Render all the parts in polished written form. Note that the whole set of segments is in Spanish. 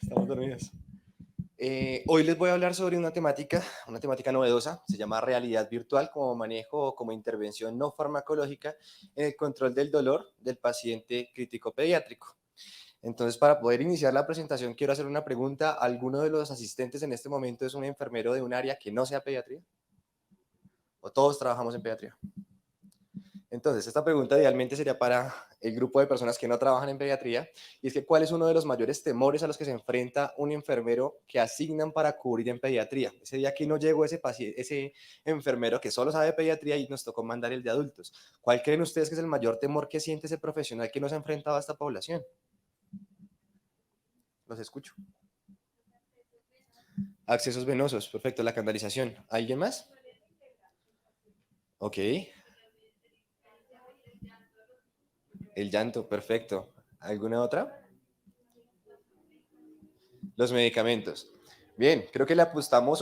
Estamos dormidos. Hoy les voy a hablar sobre una temática novedosa, se llama realidad virtual como manejo o como intervención no farmacológica en el control del dolor del paciente crítico pediátrico. Entonces, para poder iniciar la presentación, quiero hacer una pregunta. ¿Alguno de los asistentes en este momento es un enfermero de un área que no sea pediatría? ¿O todos trabajamos en pediatría? Entonces, esta pregunta idealmente sería para el grupo de personas que no trabajan en pediatría, y es que ¿cuál es uno de los mayores temores a los que se enfrenta un enfermero que asignan para cubrir en pediatría? Ese día que no llegó ese enfermero que solo sabe pediatría y nos tocó mandar el de adultos. ¿Cuál creen ustedes que es el mayor temor que siente ese profesional que no se ha enfrentado a esta población? Los escucho. Accesos venosos, perfecto, la canalización. ¿Alguien más? Ok, el llanto, perfecto. ¿Alguna otra? Los medicamentos. Bien, creo que le apuntamos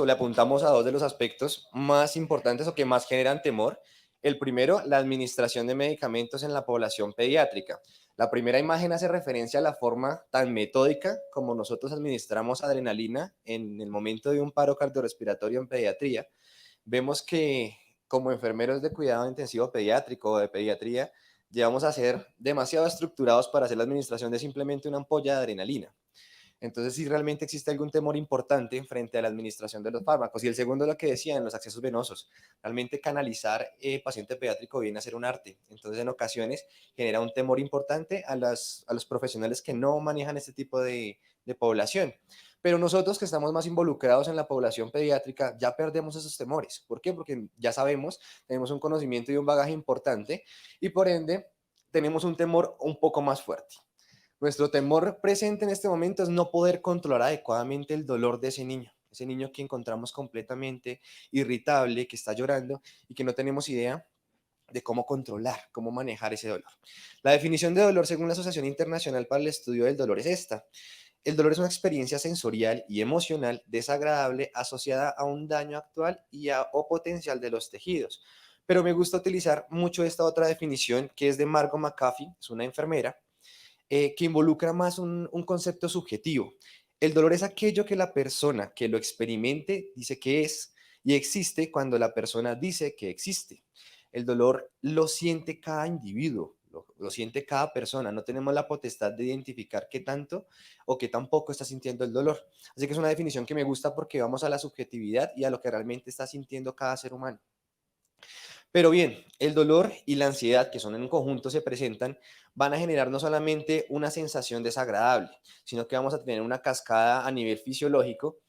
a dos de los aspectos más importantes o que más generan temor. El primero, la administración de medicamentos en la población pediátrica. La primera imagen hace referencia a la forma tan metódica como nosotros administramos adrenalina en el momento de un paro cardiorrespiratorio en pediatría. Vemos que como enfermeros de cuidado intensivo pediátrico o de pediatría, llevamos a ser demasiado estructurados para hacer la administración de simplemente una ampolla de adrenalina. Entonces, si realmente existe algún temor importante frente a la administración de los fármacos. Y el segundo, lo que decía, en los accesos venosos. Realmente canalizar paciente pediátrico viene a ser un arte. Entonces, en ocasiones genera un temor importante a los profesionales que no manejan este tipo de población. Pero nosotros que estamos más involucrados en la población pediátrica ya perdemos esos temores. ¿Por qué? Porque ya sabemos, tenemos un conocimiento y un bagaje importante y por ende tenemos un temor un poco más fuerte. Nuestro temor presente en este momento es no poder controlar adecuadamente el dolor de ese niño que encontramos completamente irritable, que está llorando y que no tenemos idea de cómo controlar, cómo manejar ese dolor. La definición de dolor según la Asociación Internacional para el Estudio del Dolor es esta. El dolor es una experiencia sensorial y emocional desagradable asociada a un daño actual o potencial de los tejidos. Pero me gusta utilizar mucho esta otra definición que es de Margot McAfee, es una enfermera, que involucra más un concepto subjetivo. El dolor es aquello que la persona que lo experimente dice que es y existe cuando la persona dice que existe. El dolor lo siente cada individuo, lo siente cada persona. No tenemos la potestad de identificar qué tanto o qué tan poco está sintiendo el dolor. Así que es una definición que me gusta porque vamos a la subjetividad y a lo que realmente está sintiendo cada ser humano. Pero bien, el dolor y la ansiedad, que son en un conjunto, se presentan, van a generar no solamente una sensación desagradable, sino que vamos a tener una cascada a nivel fisiológico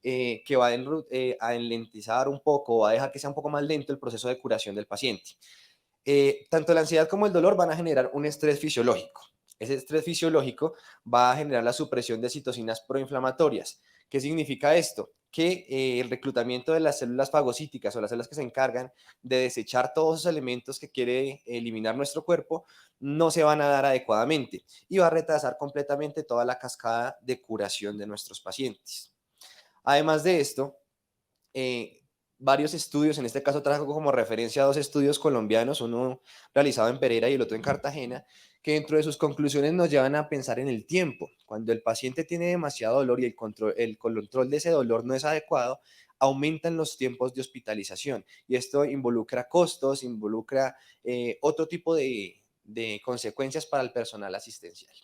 que va a enlentizar un poco, va a dejar que sea un poco más lento el proceso de curación del paciente. Tanto la ansiedad como el dolor van a generar un estrés fisiológico. Ese estrés fisiológico va a generar la supresión de citocinas proinflamatorias. ¿Qué significa esto? Que el reclutamiento de las células fagocíticas o las células que se encargan de desechar todos esos elementos que quiere eliminar nuestro cuerpo no se van a dar adecuadamente y va a retrasar completamente toda la cascada de curación de nuestros pacientes. Además de esto, eh, varios estudios, en este caso trajo como referencia dos estudios colombianos, uno realizado en Pereira y el otro en Cartagena, que dentro de sus conclusiones nos llevan a pensar en el tiempo. Cuando el paciente tiene demasiado dolor y el control de ese dolor no es adecuado, aumentan los tiempos de hospitalización y esto involucra costos, involucra otro tipo de consecuencias para el personal asistencial.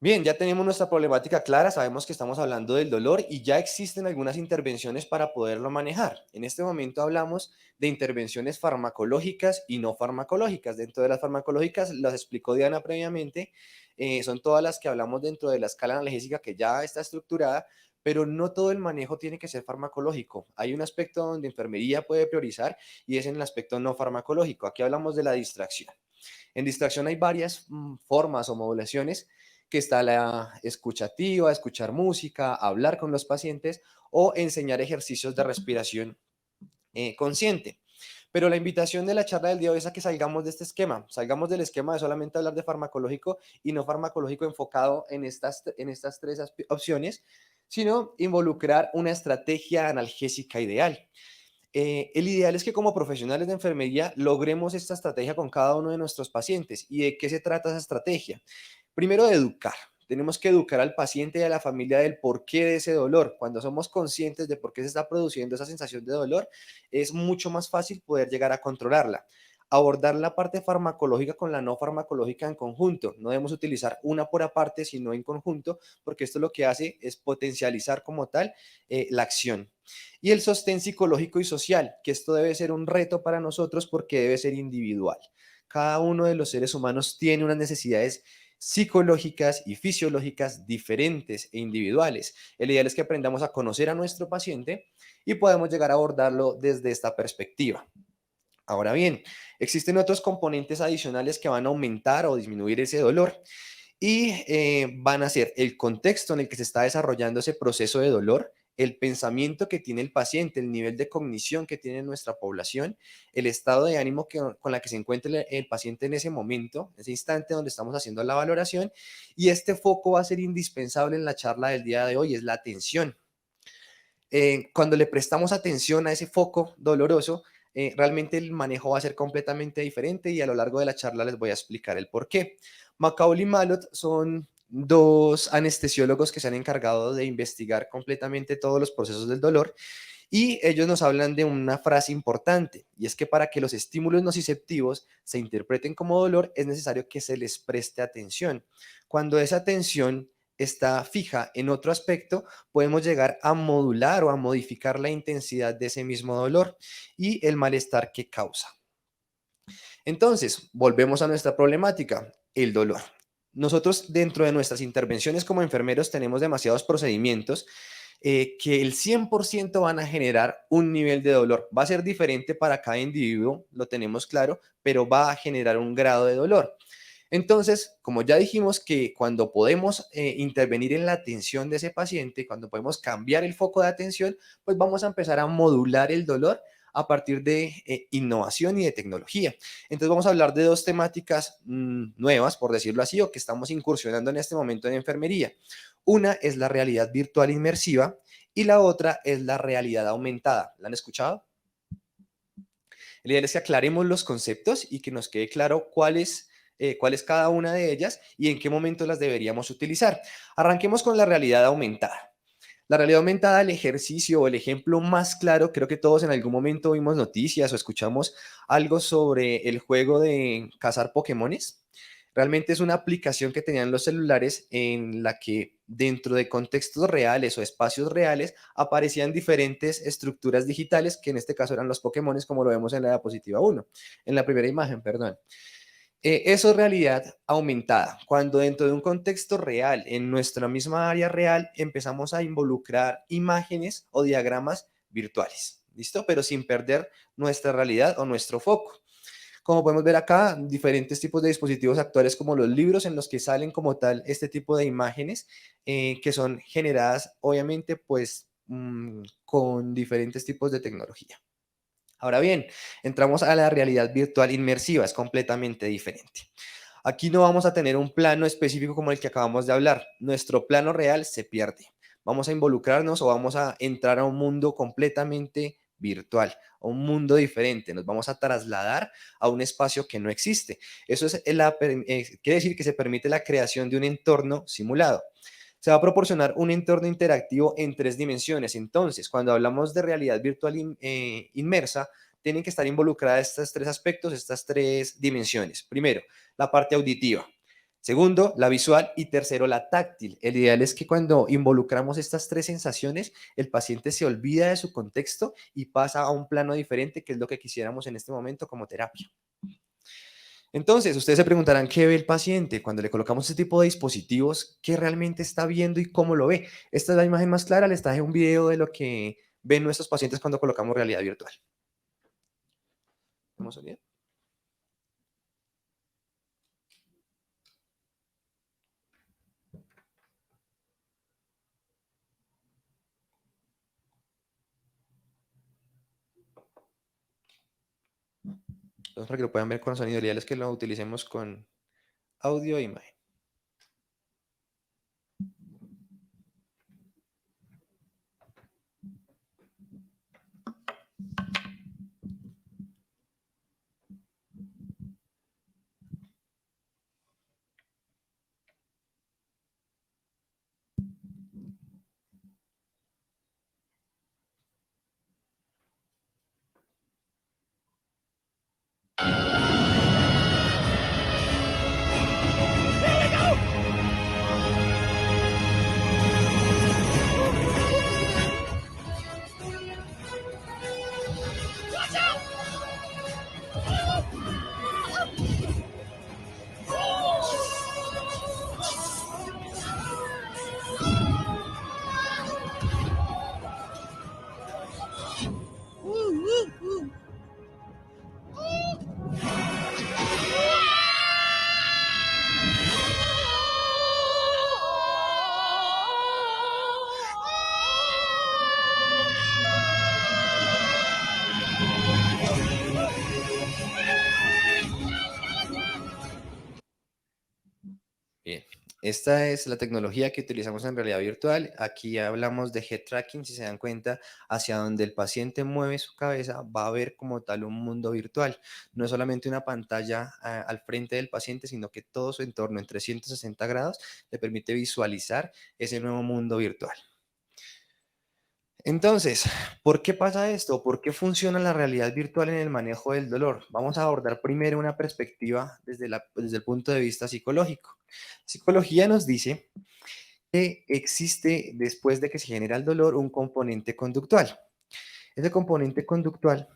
Bien, ya tenemos nuestra problemática clara, sabemos que estamos hablando del dolor y ya existen algunas intervenciones para poderlo manejar. En este momento hablamos de intervenciones farmacológicas y no farmacológicas. Dentro de las farmacológicas, las explicó Diana previamente, son todas las que hablamos dentro de la escala analgésica que ya está estructurada, pero no todo el manejo tiene que ser farmacológico. Hay un aspecto donde enfermería puede priorizar y es en el aspecto no farmacológico. Aquí hablamos de la distracción. En distracción hay varias formas o modulaciones, que está la escuchativa, escuchar música, hablar con los pacientes o enseñar ejercicios de respiración consciente. Pero la invitación de la charla del día de hoy es a que salgamos de este esquema, salgamos del esquema de solamente hablar de farmacológico y no farmacológico enfocado en estas tres opciones, sino involucrar una estrategia analgésica ideal. El ideal es que como profesionales de enfermería logremos esta estrategia con cada uno de nuestros pacientes. ¿Y de qué se trata esa estrategia? Primero, de educar. Tenemos que educar al paciente y a la familia del porqué de ese dolor. Cuando somos conscientes de por qué se está produciendo esa sensación de dolor, es mucho más fácil poder llegar a controlarla. Abordar la parte farmacológica con la no farmacológica en conjunto. No debemos utilizar una por aparte, sino en conjunto, porque esto lo que hace es potencializar como tal la acción. Y el sostén psicológico y social, que esto debe ser un reto para nosotros porque debe ser individual. Cada uno de los seres humanos tiene unas necesidades psicológicas y fisiológicas diferentes e individuales. El ideal es que aprendamos a conocer a nuestro paciente y podemos llegar a abordarlo desde esta perspectiva. Ahora bien, existen otros componentes adicionales que van a aumentar o disminuir ese dolor y van a ser el contexto en el que se está desarrollando ese proceso de dolor, el pensamiento que tiene el paciente, el nivel de cognición que tiene nuestra población, el estado de ánimo con la que se encuentra el paciente en ese momento, ese instante donde estamos haciendo la valoración. Y este foco va a ser indispensable en la charla del día de hoy, es la atención. Cuando le prestamos atención a ese foco doloroso, realmente el manejo va a ser completamente diferente y a lo largo de la charla les voy a explicar el por qué. Macaulay y Malott son dos anestesiólogos que se han encargado de investigar completamente todos los procesos del dolor y ellos nos hablan de una frase importante, y es que para que los estímulos nociceptivos se interpreten como dolor es necesario que se les preste atención. Cuando esa atención está fija en otro aspecto, podemos llegar a modular o a modificar la intensidad de ese mismo dolor y el malestar que causa. Entonces, volvemos a nuestra problemática, el dolor. Nosotros dentro de nuestras intervenciones como enfermeros tenemos demasiados procedimientos que el 100% van a generar un nivel de dolor. Va a ser diferente para cada individuo, lo tenemos claro, pero va a generar un grado de dolor. Entonces, como ya dijimos que cuando podemos intervenir en la atención de ese paciente, cuando podemos cambiar el foco de atención, pues vamos a empezar a modular el dolor a partir de innovación y de tecnología. Entonces vamos a hablar de dos temáticas nuevas, por decirlo así, o que estamos incursionando en este momento en enfermería. Una es la realidad virtual inmersiva y la otra es la realidad aumentada. ¿La han escuchado? La idea es que aclaremos los conceptos y que nos quede claro cuál es cada una de ellas y en qué momento las deberíamos utilizar. Arranquemos con la realidad aumentada. La realidad aumentada, el ejercicio o el ejemplo más claro, creo que todos en algún momento vimos noticias o escuchamos algo sobre el juego de cazar Pokémones. Realmente es una aplicación que tenían los celulares en la que dentro de contextos reales o espacios reales aparecían diferentes estructuras digitales, que en este caso eran los Pokémones, como lo vemos en la diapositiva 1, en la primera imagen, perdón. Eso es realidad aumentada, cuando dentro de un contexto real, en nuestra misma área real, empezamos a involucrar imágenes o diagramas virtuales, ¿listo? Pero sin perder nuestra realidad o nuestro foco. Como podemos ver acá, diferentes tipos de dispositivos actuales como los libros en los que salen como tal este tipo de imágenes que son generadas obviamente pues con diferentes tipos de tecnología. Ahora bien, entramos a la realidad virtual inmersiva, es completamente diferente. Aquí no vamos a tener un plano específico como el que acabamos de hablar. Nuestro plano real se pierde. Vamos a involucrarnos o vamos a entrar a un mundo completamente virtual, a un mundo diferente. Nos vamos a trasladar a un espacio que no existe. Eso es quiere decir que se permite la creación de un entorno simulado. Se va a proporcionar un entorno interactivo en 3 dimensiones. Entonces, cuando hablamos de realidad virtual inmersa, tienen que estar involucradas estos 3 aspectos, estas 3 dimensiones. Primero, la parte auditiva. Segundo, la visual. Y tercero, la táctil. El ideal es que cuando involucramos estas 3 sensaciones, el paciente se olvida de su contexto y pasa a un plano diferente, que es lo que quisiéramos en este momento como terapia. Entonces, ustedes se preguntarán qué ve el paciente cuando le colocamos este tipo de dispositivos, qué realmente está viendo y cómo lo ve. Esta es la imagen más clara, les traje un video de lo que ven nuestros pacientes cuando colocamos realidad virtual. ¿Vamos a ver? Entonces, para que lo puedan ver con sonido, el ideal es que lo utilicemos con audio e imagen. Esta es la tecnología que utilizamos en realidad virtual. Aquí hablamos de head tracking. Si se dan cuenta, hacia donde el paciente mueve su cabeza, va a ver como tal un mundo virtual. No es solamente una pantalla al frente del paciente, sino que todo su entorno en 360 grados le permite visualizar ese nuevo mundo virtual. Entonces, ¿por qué pasa esto? ¿Por qué funciona la realidad virtual en el manejo del dolor? Vamos a abordar primero una perspectiva desde el punto de vista psicológico. Psicología nos dice que existe, después de que se genera el dolor, un componente conductual. Ese componente conductual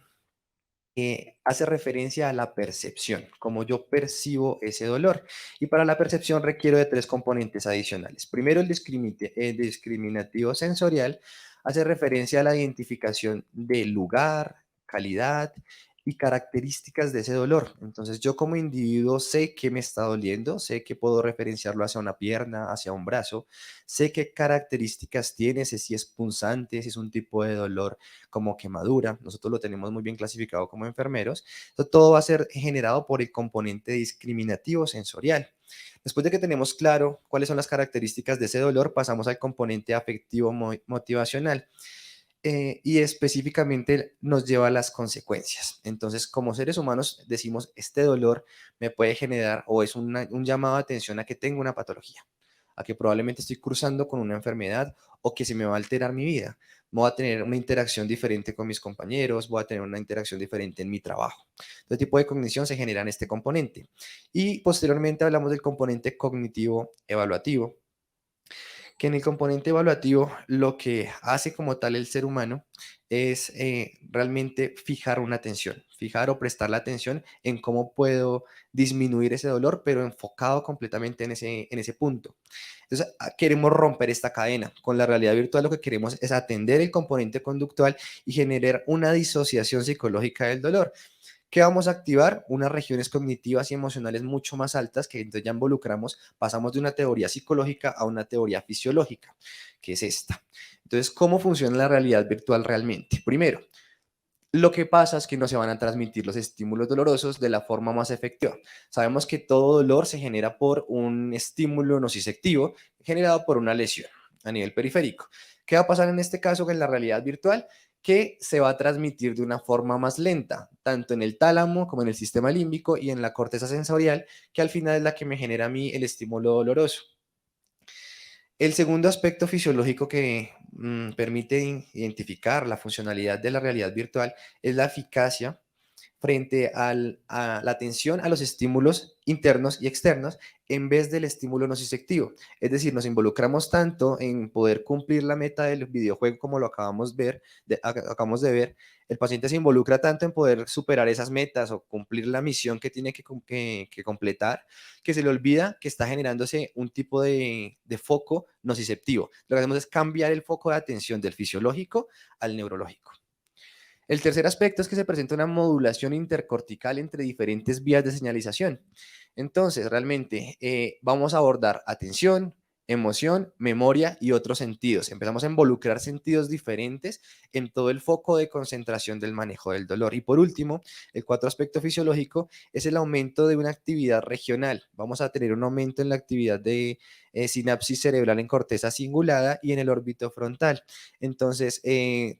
hace referencia a la percepción, cómo yo percibo ese dolor. Y para la percepción requiero de tres componentes adicionales. Primero, el discriminativo sensorial hace referencia a la identificación del lugar, calidad y características de ese dolor. Entonces, yo como individuo sé que me está doliendo, sé que puedo referenciarlo hacia una pierna, hacia un brazo, sé qué características tiene, sé si es punzante, si es un tipo de dolor como quemadura, nosotros lo tenemos muy bien clasificado como enfermeros. Entonces, todo va a ser generado por el componente discriminativo sensorial. Después de que tenemos claro cuáles son las características de ese dolor, pasamos al componente afectivo motivacional. Y específicamente nos lleva a las consecuencias. Entonces, como seres humanos decimos, este dolor me puede generar o es un llamado de atención a que tengo una patología, a que probablemente estoy cruzando con una enfermedad o que se me va a alterar mi vida. Voy a tener una interacción diferente con mis compañeros, voy a tener una interacción diferente en mi trabajo. Este tipo de cognición se genera en este componente. Y posteriormente hablamos del componente cognitivo evaluativo, que en el componente evaluativo lo que hace como tal el ser humano es realmente fijar una atención, fijar o prestar la atención en cómo puedo disminuir ese dolor, pero enfocado completamente en ese punto. Entonces, queremos romper esta cadena. Con la realidad virtual lo que queremos es atender el componente conductual y generar una disociación psicológica del dolor. ¿Qué vamos a activar? Unas regiones cognitivas y emocionales mucho más altas que entonces ya involucramos, pasamos de una teoría psicológica a una teoría fisiológica, que es esta. Entonces, ¿cómo funciona la realidad virtual realmente? Primero, lo que pasa es que no se van a transmitir los estímulos dolorosos de la forma más efectiva. Sabemos que todo dolor se genera por un estímulo nociceptivo generado por una lesión a nivel periférico. ¿Qué va a pasar en este caso en la realidad virtual? Que se va a transmitir de una forma más lenta, tanto en el tálamo como en el sistema límbico y en la corteza sensorial, que al final es la que me genera a mí el estímulo doloroso. El segundo aspecto fisiológico que permite identificar la funcionalidad de la realidad virtual es la eficacia frente a la atención a los estímulos internos y externos en vez del estímulo nociceptivo. Es decir, nos involucramos tanto en poder cumplir la meta del videojuego como lo acabamos de ver. El paciente se involucra tanto en poder superar esas metas o cumplir la misión que tiene que completar, que se le olvida que está generándose un tipo de foco nociceptivo. Lo que hacemos es cambiar el foco de atención del fisiológico al neurológico. El tercer aspecto es que se presenta una modulación intercortical entre diferentes vías de señalización. Entonces, realmente vamos a abordar atención, emoción, memoria y otros sentidos. Empezamos a involucrar sentidos diferentes en todo el foco de concentración del manejo del dolor. Y por último, el cuarto aspecto fisiológico es el aumento de una actividad regional. Vamos a tener un aumento en la actividad de sinapsis cerebral en corteza cingulada y en el órbito frontal. Entonces,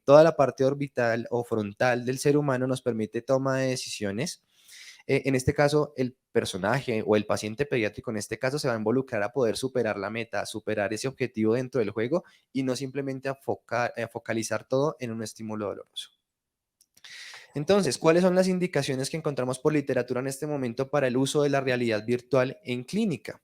toda la parte orbital o frontal del ser humano nos permite toma de decisiones. En este caso, el personaje o el paciente pediátrico en este caso se va a involucrar a poder superar la meta, a superar ese objetivo dentro del juego y no simplemente a focalizar todo en un estímulo doloroso. Entonces, ¿cuáles son las indicaciones que encontramos por literatura en este momento para el uso de la realidad virtual en clínica?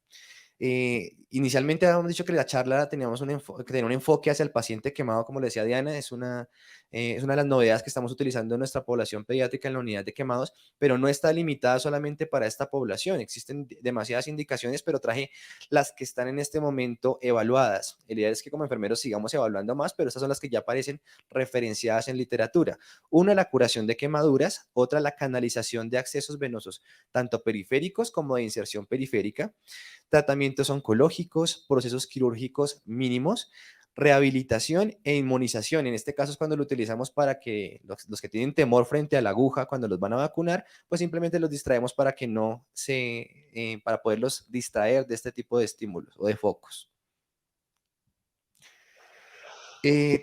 Inicialmente habíamos dicho que la charla teníamos que tenía un enfoque hacia el paciente quemado, como le decía Diana, es una de las novedades que estamos utilizando en nuestra población pediátrica en la unidad de quemados, pero no está limitada solamente para esta población. Existen demasiadas indicaciones, pero traje las que están en este momento evaluadas. La idea es que como enfermeros sigamos evaluando más, pero estas son las que ya aparecen referenciadas en literatura. Una, la curación de quemaduras, otra, la canalización de accesos venosos, tanto periféricos como de inserción periférica, tratamientos oncológicos, procesos quirúrgicos mínimos, Rehabilitación e inmunización. En este caso es cuando lo utilizamos para que los que tienen temor frente a la aguja, cuando los van a vacunar, pues simplemente los distraemos para que no para poderlos distraer de este tipo de estímulos o de focos.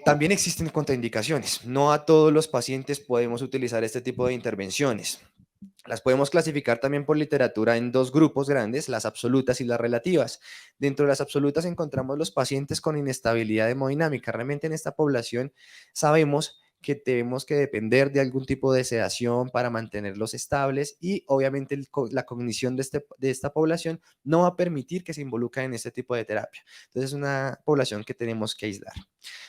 También existen contraindicaciones. No a todos los pacientes podemos utilizar este tipo de intervenciones. Las podemos clasificar también por literatura en dos grupos grandes, las absolutas y las relativas. Dentro de las absolutas encontramos los pacientes con inestabilidad hemodinámica. Realmente en esta población sabemos que tenemos que depender de algún tipo de sedación para mantenerlos estables y obviamente la cognición de esta población no va a permitir que se involucren en este tipo de terapia. Entonces es una población que tenemos que aislar.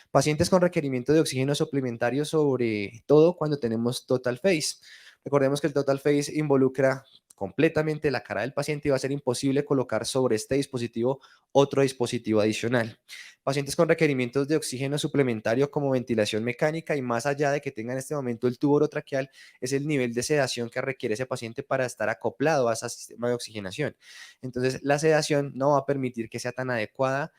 Pacientes con requerimiento de oxígeno suplementario, sobre todo cuando tenemos total face. Recordemos que el total face involucra completamente la cara del paciente y va a ser imposible colocar sobre este dispositivo otro dispositivo adicional. Pacientes con requerimientos de oxígeno suplementario como ventilación mecánica y más allá de que tenga en este momento el tubo orotraqueal, es el nivel de sedación que requiere ese paciente para estar acoplado a ese sistema de oxigenación. Entonces, la sedación no va a permitir que sea tan adecuada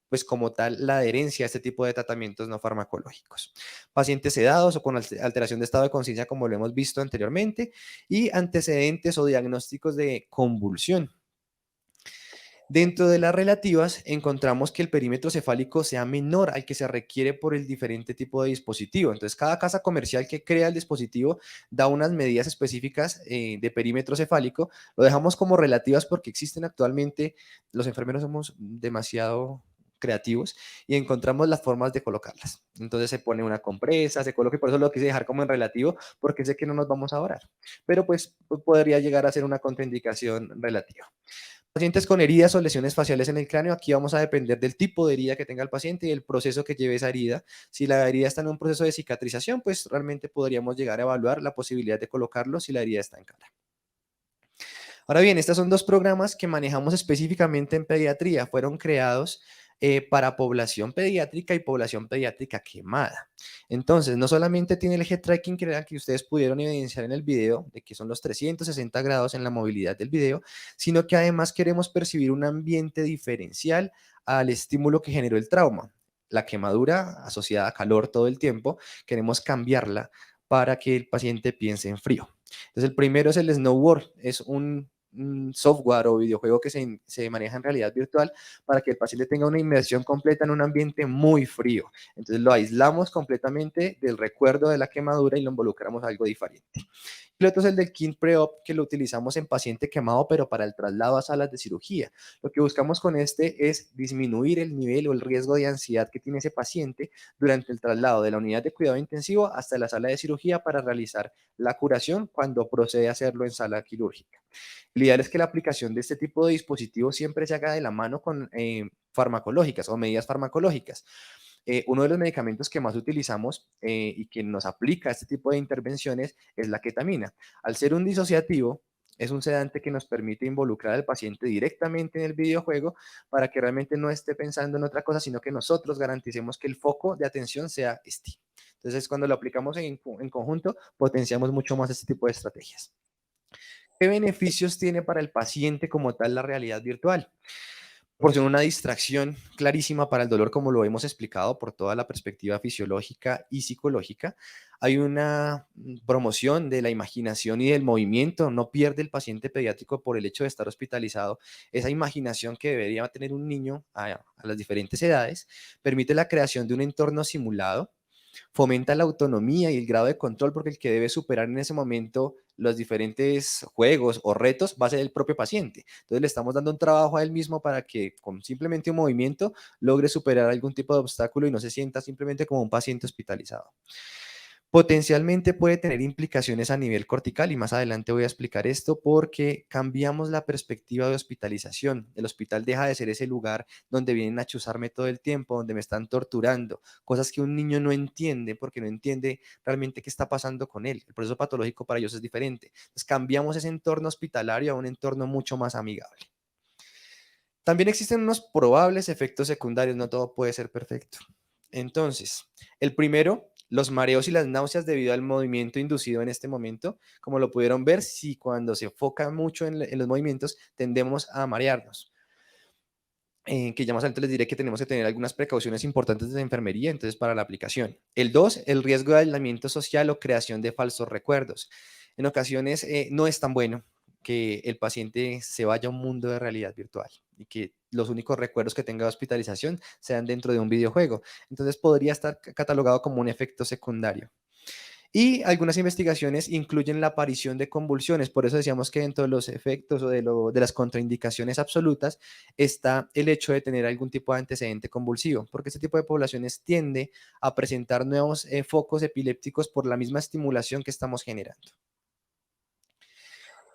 pues como tal la adherencia a este tipo de tratamientos no farmacológicos. Pacientes sedados o con alteración de estado de conciencia, como lo hemos visto anteriormente, y antecedentes o diagnósticos de convulsión. Dentro de las relativas, encontramos que el perímetro cefálico sea menor al que se requiere por el diferente tipo de dispositivo. Entonces, cada casa comercial que crea el dispositivo da unas medidas específicas de perímetro cefálico. Lo dejamos como relativas porque existen actualmente, los enfermeros somos demasiado creativos y encontramos las formas de colocarlas. Entonces se pone una compresa, se coloca, y por eso lo quise dejar como en relativo, porque sé que no nos vamos a orar, pero pues podría llegar a ser una contraindicación relativa. Pacientes con heridas o lesiones faciales en el cráneo, aquí vamos a depender del tipo de herida que tenga el paciente y el proceso que lleve esa herida. Si la herida está en un proceso de cicatrización, pues realmente podríamos llegar a evaluar la posibilidad de colocarlo si la herida está en cara. Ahora bien, estos son dos programas que manejamos específicamente en pediatría. Fueron creados para población pediátrica y población pediátrica quemada. Entonces, no solamente tiene el head tracking que ustedes pudieron evidenciar en el video, de que son los 360 grados en la movilidad del video, sino que además queremos percibir un ambiente diferencial al estímulo que generó el trauma. La quemadura asociada a calor todo el tiempo, queremos cambiarla para que el paciente piense en frío. Entonces, el primero es el Snowboard, es un software o videojuego que se maneja en realidad virtual para que el paciente tenga una inmersión completa en un ambiente muy frío. Entonces lo aislamos completamente del recuerdo de la quemadura y lo involucramos a algo diferente. El otro es el del King Pre-Op, que lo utilizamos en paciente quemado, pero para el traslado a salas de cirugía. Lo que buscamos con este es disminuir el nivel o el riesgo de ansiedad que tiene ese paciente durante el traslado de la unidad de cuidado intensivo hasta la sala de cirugía para realizar la curación cuando procede a hacerlo en sala quirúrgica. Lo ideal es que la aplicación de este tipo de dispositivos siempre se haga de la mano con farmacológicas o medidas farmacológicas. Uno de los medicamentos que más utilizamos y que nos aplica este tipo de intervenciones es la ketamina. Al ser un disociativo, es un sedante que nos permite involucrar al paciente directamente en el videojuego para que realmente no esté pensando en otra cosa, sino que nosotros garanticemos que el foco de atención sea este. Entonces, cuando lo aplicamos en conjunto, potenciamos mucho más este tipo de estrategias. ¿Qué beneficios tiene para el paciente como tal la realidad virtual? Proporciona una distracción clarísima para el dolor, como lo hemos explicado por toda la perspectiva fisiológica y psicológica. Hay una promoción de la imaginación y del movimiento. No pierde el paciente pediátrico por el hecho de estar hospitalizado esa imaginación que debería tener un niño a las diferentes edades. Permite la creación de un entorno simulado, fomenta la autonomía y el grado de control, porque el que debe superar en ese momento los diferentes juegos o retos va a ser el propio paciente. Entonces le estamos dando un trabajo a él mismo para que con simplemente un movimiento logre superar algún tipo de obstáculo y no se sienta simplemente como un paciente hospitalizado. Potencialmente puede tener implicaciones a nivel cortical y más adelante voy a explicar esto porque cambiamos la perspectiva de hospitalización. El hospital deja de ser ese lugar donde vienen a chuzarme todo el tiempo, donde me están torturando, cosas que un niño no entiende porque no entiende realmente qué está pasando con él. El proceso patológico para ellos es diferente. Entonces cambiamos ese entorno hospitalario a un entorno mucho más amigable. También existen unos probables efectos secundarios, no todo puede ser perfecto. Entonces, el primero, los mareos y las náuseas debido al movimiento inducido en este momento. Como lo pudieron ver, si cuando se enfoca mucho en los movimientos tendemos a marearnos. que ya más adelante les diré que tenemos que tener algunas precauciones importantes de enfermería, entonces para la aplicación. El 2, el riesgo de aislamiento social o creación de falsos recuerdos. En ocasiones no es tan bueno que el paciente se vaya a un mundo de realidad virtual y que los únicos recuerdos que tenga de hospitalización sean dentro de un videojuego. Entonces podría estar catalogado como un efecto secundario. Y algunas investigaciones incluyen la aparición de convulsiones, por eso decíamos que dentro de los efectos o de las contraindicaciones absolutas está el hecho de tener algún tipo de antecedente convulsivo, porque este tipo de poblaciones tiende a presentar nuevos focos epilépticos por la misma estimulación que estamos generando.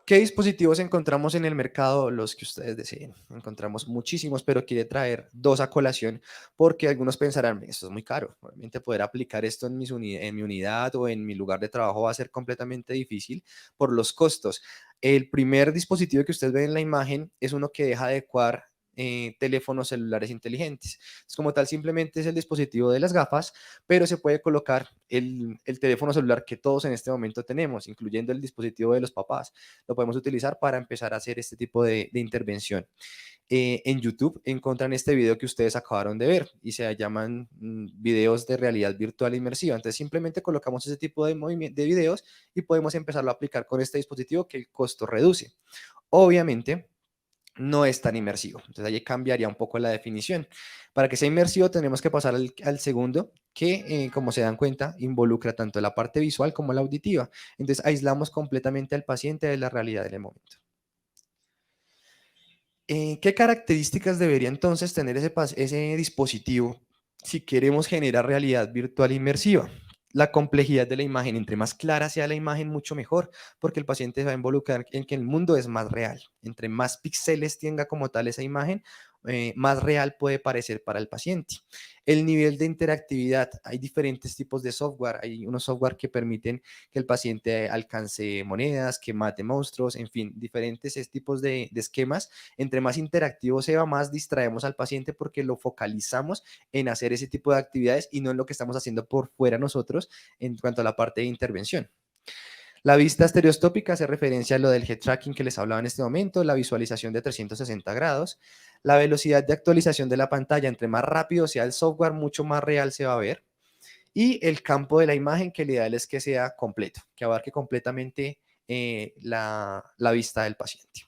¿Qué dispositivos encontramos en el mercado? Los que ustedes deseen. Encontramos muchísimos, pero quiere traer dos a colación porque algunos pensarán, esto es muy caro. Obviamente poder aplicar esto en, en mi unidad o en mi lugar de trabajo va a ser completamente difícil por los costos. El primer dispositivo que ustedes ven en la imagen es uno que deja de adecuar teléfonos celulares inteligentes. Es como tal, simplemente es el dispositivo de las gafas, pero se puede colocar el teléfono celular que todos en este momento tenemos, incluyendo el dispositivo de los papás. Lo podemos utilizar para empezar a hacer este tipo de intervención. En YouTube encuentran este video que ustedes acabaron de ver y se llaman videos de realidad virtual inmersiva. Entonces simplemente colocamos ese tipo de videos y podemos empezarlo a aplicar con este dispositivo que el costo reduce. Obviamente, no es tan inmersivo. Entonces ahí cambiaría un poco la definición. Para que sea inmersivo tenemos que pasar al segundo, que como se dan cuenta, involucra tanto la parte visual como la auditiva. Entonces aislamos completamente al paciente de la realidad del momento. ¿Qué características debería entonces tener ese dispositivo si queremos generar realidad virtual inmersiva? La complejidad de la imagen, entre más clara sea la imagen, mucho mejor, porque el paciente se va a involucrar en que el mundo es más real. Entre más píxeles tenga como tal esa imagen, más real puede parecer para el paciente. El nivel de interactividad, hay diferentes tipos de software, hay unos software que permiten que el paciente alcance monedas, que mate monstruos, en fin, diferentes tipos de esquemas. Entre más interactivo sea, más distraemos al paciente porque lo focalizamos en hacer ese tipo de actividades y no en lo que estamos haciendo por fuera nosotros en cuanto a la parte de intervención. La vista estereoscópica hace referencia a lo del head tracking que les hablaba en este momento, la visualización de 360 grados, la velocidad de actualización de la pantalla, entre más rápido sea el software, mucho más real se va a ver, y el campo de la imagen, que el ideal es que sea completo, que abarque completamente la vista del paciente.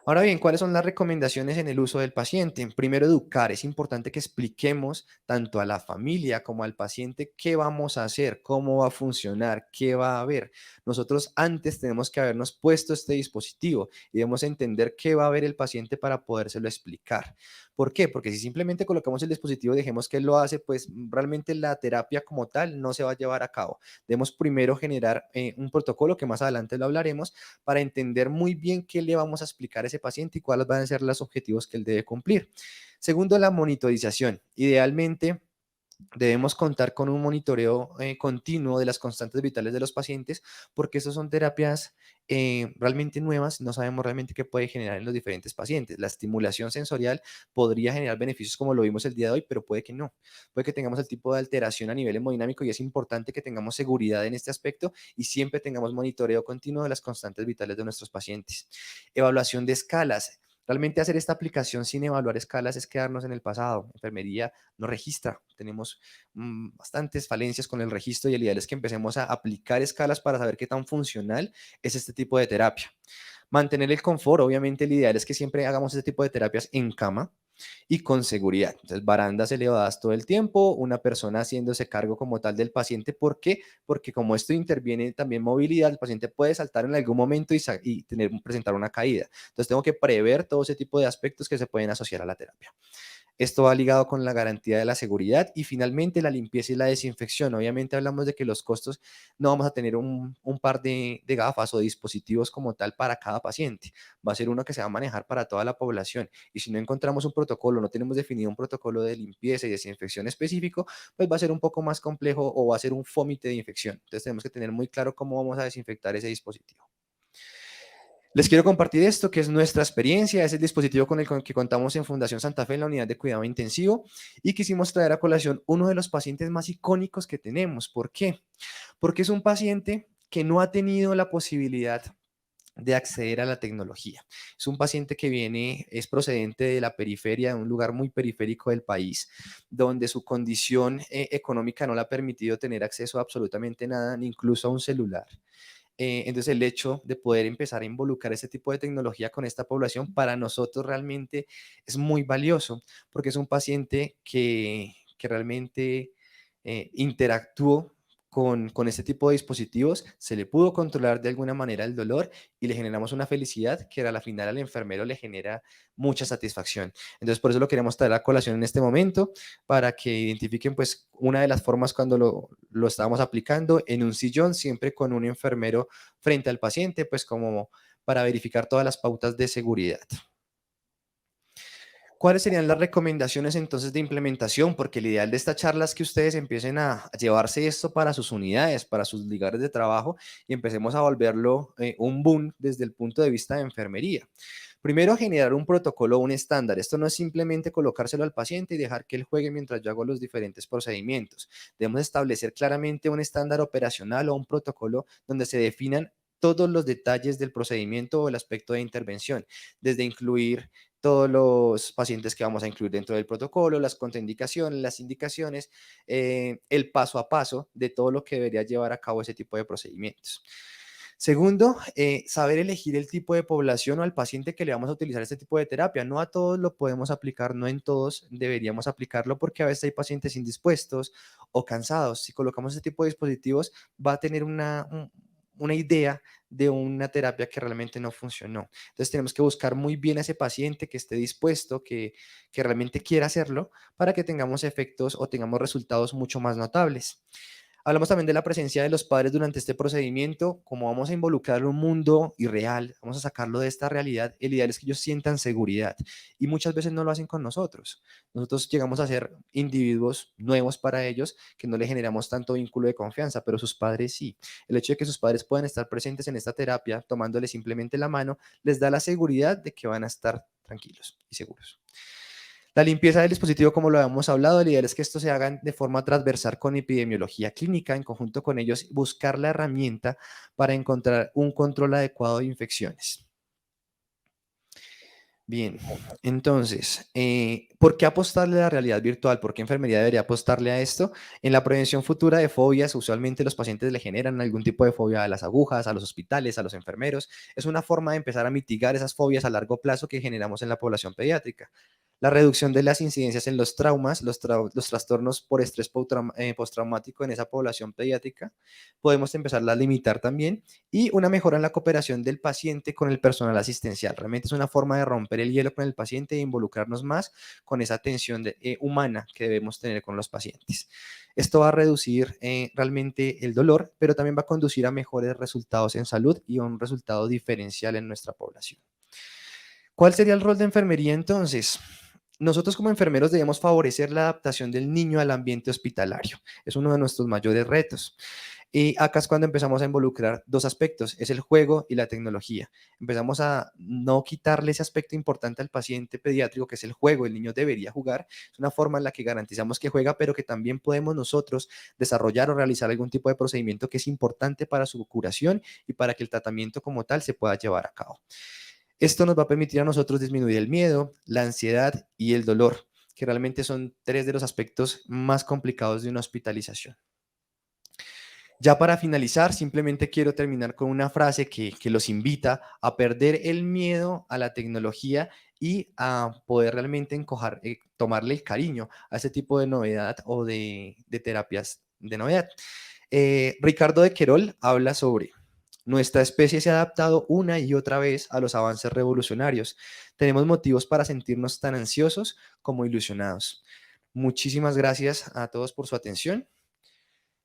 Ahora bien, ¿cuáles son las recomendaciones en el uso del paciente? Primero, educar. Es importante que expliquemos tanto a la familia como al paciente qué vamos a hacer, cómo va a funcionar, qué va a haber. Nosotros antes tenemos que habernos puesto este dispositivo y debemos entender qué va a ver el paciente para podérselo explicar. ¿Por qué? Porque si simplemente colocamos el dispositivo y dejemos que él lo hace, pues realmente la terapia como tal no se va a llevar a cabo. Debemos primero generar un protocolo que más adelante lo hablaremos para entender muy bien qué le vamos a explicar a ese paciente y cuáles van a ser los objetivos que él debe cumplir. Segundo, la monitorización. Idealmente, debemos contar con un monitoreo continuo de las constantes vitales de los pacientes, porque estas son terapias realmente nuevas, no sabemos realmente qué puede generar en los diferentes pacientes. La estimulación sensorial podría generar beneficios como lo vimos el día de hoy, pero puede que no. Puede que tengamos el tipo de alteración a nivel hemodinámico y es importante que tengamos seguridad en este aspecto y siempre tengamos monitoreo continuo de las constantes vitales de nuestros pacientes. Evaluación de escalas. Realmente hacer esta aplicación sin evaluar escalas es quedarnos en el pasado. Enfermería no registra. Tenemos bastantes falencias con el registro y el ideal es que empecemos a aplicar escalas para saber qué tan funcional es este tipo de terapia. Mantener el confort, obviamente el ideal es que siempre hagamos este tipo de terapias en cama y con seguridad. Entonces, barandas elevadas todo el tiempo, una persona haciéndose cargo como tal del paciente. ¿Por qué? Porque como esto interviene también movilidad, el paciente puede saltar en algún momento y presentar una caída. Entonces, tengo que prever todo ese tipo de aspectos que se pueden asociar a la terapia. Esto va ligado con la garantía de la seguridad y finalmente la limpieza y la desinfección. Obviamente hablamos de que los costos no vamos a tener un par de gafas o dispositivos como tal para cada paciente. Va a ser uno que se va a manejar para toda la población. Y si no encontramos un protocolo, no tenemos definido un protocolo de limpieza y desinfección específico, pues va a ser un poco más complejo o va a ser un fómite de infección. Entonces tenemos que tener muy claro cómo vamos a desinfectar ese dispositivo. Les quiero compartir esto, que es nuestra experiencia, es el dispositivo con el que contamos en Fundación Santa Fe en la unidad de cuidado intensivo y quisimos traer a colación uno de los pacientes más icónicos que tenemos. ¿Por qué? Porque es un paciente que no ha tenido la posibilidad de acceder a la tecnología. Es un paciente que es procedente de la periferia, de un lugar muy periférico del país, donde su condición económica no le ha permitido tener acceso a absolutamente nada, ni incluso a un celular. Entonces, el hecho de poder empezar a involucrar ese tipo de tecnología con esta población para nosotros realmente es muy valioso, porque es un paciente que realmente interactuó con este tipo de dispositivos, se le pudo controlar de alguna manera el dolor y le generamos una felicidad que a la final al enfermero le genera mucha satisfacción. Entonces, por eso lo queremos traer a colación en este momento, para que identifiquen pues una de las formas cuando lo estábamos aplicando en un sillón, siempre con un enfermero frente al paciente, pues como para verificar todas las pautas de seguridad. ¿Cuáles serían las recomendaciones entonces de implementación? Porque el ideal de esta charla es que ustedes empiecen a llevarse esto para sus unidades, para sus lugares de trabajo y empecemos a volverlo un boom desde el punto de vista de enfermería. Primero, generar un protocolo, un estándar. Esto no es simplemente colocárselo al paciente y dejar que él juegue mientras yo hago los diferentes procedimientos. Debemos establecer claramente un estándar operacional o un protocolo donde se definan todos los detalles del procedimiento o el aspecto de intervención, desde incluir todos los pacientes que vamos a incluir dentro del protocolo, las contraindicaciones, las indicaciones, el paso a paso de todo lo que debería llevar a cabo ese tipo de procedimientos. Segundo, saber elegir el tipo de población o al paciente que le vamos a utilizar este tipo de terapia. No a todos lo podemos aplicar, no en todos deberíamos aplicarlo porque a veces hay pacientes indispuestos o cansados. Si colocamos este tipo de dispositivos, va a tener una idea de una terapia que realmente no funcionó. Entonces tenemos que buscar muy bien a ese paciente que esté dispuesto, que realmente quiera hacerlo, para que tengamos efectos o tengamos resultados mucho más notables. Hablamos también de la presencia de los padres durante este procedimiento. Como vamos a involucrar un mundo irreal, vamos a sacarlo de esta realidad, el ideal es que ellos sientan seguridad y muchas veces no lo hacen con nosotros. Nosotros llegamos a ser individuos nuevos para ellos que no le generamos tanto vínculo de confianza, pero sus padres sí. El hecho de que sus padres puedan estar presentes en esta terapia, tomándole simplemente la mano, les da la seguridad de que van a estar tranquilos y seguros. La limpieza del dispositivo, como lo habíamos hablado, el ideal es que esto se haga de forma transversal con epidemiología clínica, en conjunto con ellos, buscar la herramienta para encontrar un control adecuado de infecciones. Bien, entonces, ¿por qué apostarle a la realidad virtual? ¿Por qué enfermería debería apostarle a esto? En la prevención futura de fobias, usualmente los pacientes le generan algún tipo de fobia a las agujas, a los hospitales, a los enfermeros. Es una forma de empezar a mitigar esas fobias a largo plazo que generamos en la población pediátrica. La reducción de las incidencias en los traumas, los trastornos por estrés postraumático en esa población pediátrica, podemos empezarla a limitar también, y una mejora en la cooperación del paciente con el personal asistencial. Realmente es una forma de romper el hielo con el paciente e involucrarnos más con esa atención humana que debemos tener con los pacientes. Esto va a reducir realmente el dolor, pero también va a conducir a mejores resultados en salud y a un resultado diferencial en nuestra población. ¿Cuál sería el rol de enfermería entonces? Nosotros como enfermeros debemos favorecer la adaptación del niño al ambiente hospitalario. Es uno de nuestros mayores retos. Y acá es cuando empezamos a involucrar dos aspectos, es el juego y la tecnología. Empezamos a no quitarle ese aspecto importante al paciente pediátrico, que es el juego. El niño debería jugar. Es una forma en la que garantizamos que juega, pero que también podemos nosotros desarrollar o realizar algún tipo de procedimiento que es importante para su curación y para que el tratamiento como tal se pueda llevar a cabo. Esto nos va a permitir a nosotros disminuir el miedo, la ansiedad y el dolor, que realmente son tres de los aspectos más complicados de una hospitalización. Ya para finalizar, simplemente quiero terminar con una frase que los invita a perder el miedo a la tecnología y a poder realmente tomarle el cariño a ese tipo de novedad o de terapias de novedad. Ricardo de Querol habla sobre: nuestra especie se ha adaptado una y otra vez a los avances revolucionarios. Tenemos motivos para sentirnos tan ansiosos como ilusionados. Muchísimas gracias a todos por su atención.